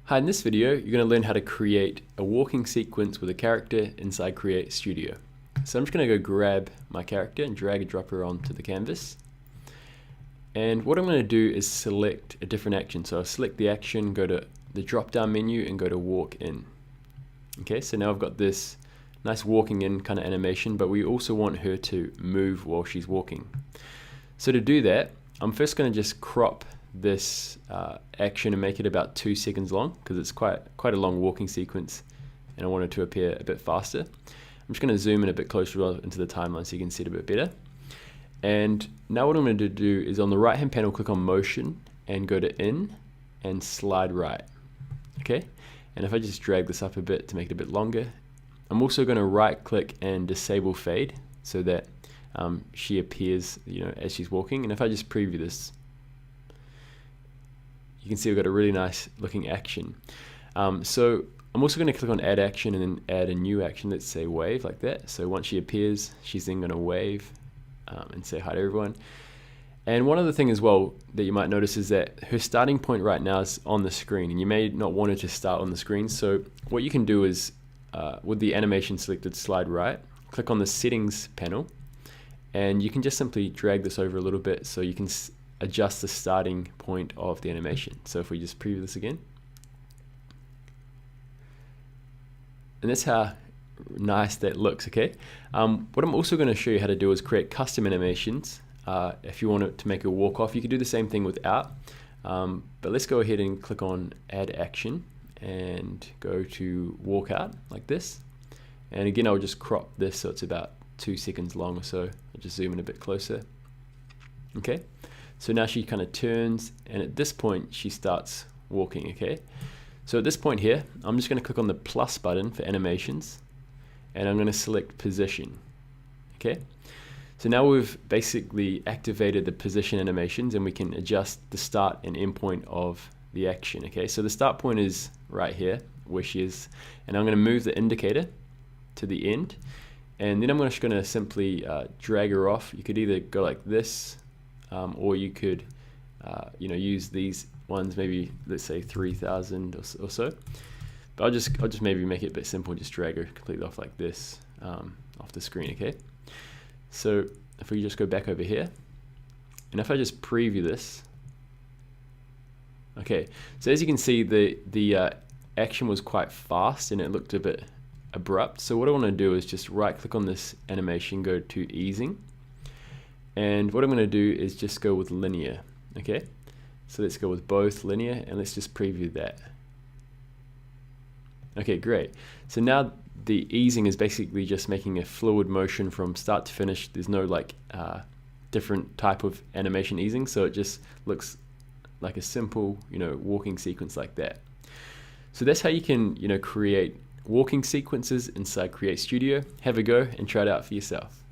Hi, in this video, you're going to learn how to create a walking sequence with a character inside CreateStudio. So I'm just going to go grab my character and drag and drop her onto the canvas. And what I'm going to do is select a different action. So I'll select the action, go to the drop down menu and go to walk in. Okay, so now I've got this nice walking in kind of animation, but we also want her to move while she's walking. So to do that, I'm first going to just crop this action and make it about 2 seconds long, because it's quite a long walking sequence and I want it to appear a bit faster. I'm just going to zoom in a bit closer into the timeline so you can see it a bit better. And now what I'm going to do is on the right hand panel click on motion and go to in and slide right. Okay, and if I just drag this up a bit to make it a bit longer, I'm also going to right click and disable fade so that she appears, as she's walking. And if I just preview this, you can see we've got a really nice looking action. So I'm also going to click on add action and then add a new action. Let's say wave, like that. So once she appears, she's then going to wave and say hi to everyone. And one other thing as well that you might notice is that her starting point right now is on the screen, and you may not want her to start on the screen. So what you can do is with the animation selected, slide right, click on the settings panel, and you can just simply drag this over a little bit so you can adjust the starting point of the animation. So if we just preview this again, and that's how nice that looks. Okay, what I'm also going to show you how to do is create custom animations. If you want it to make a walk off, you can do the same thing without, but let's go ahead and click on add action and go to walk out like this. And again, I'll just crop this so it's about 2 seconds long or so. I'll just zoom in a bit closer. Okay, so now she kind of turns, and at this point she starts walking. Okay, so at this point here, I'm just going to click on the plus button for animations, and I'm going to select position. Okay, so now we've basically activated the position animations, and we can adjust the start and end point of the action. Okay, so the start point is right here where she is, and I'm going to move the indicator to the end, and then I'm just going to simply drag her off. You could either go like this, or you could use these ones, maybe let's say 3,000 or so. But I'll just maybe make it a bit simple, just drag her completely off like this, off the screen. Okay, so if we just go back over here, and if I just preview this, okay, so as you can see, the action was quite fast and it looked a bit abrupt. So what I want to do is just right click on this animation, go to easing, and what I'm going to do is just go with linear. Okay, so let's go with both linear, and let's just preview that. Okay, great. So now the easing is basically just making a fluid motion from start to finish. There's no different type of animation easing, so it just looks like a simple walking sequence like that. So that's how you can create walking sequences inside CreateStudio. Have a go and try it out for yourself.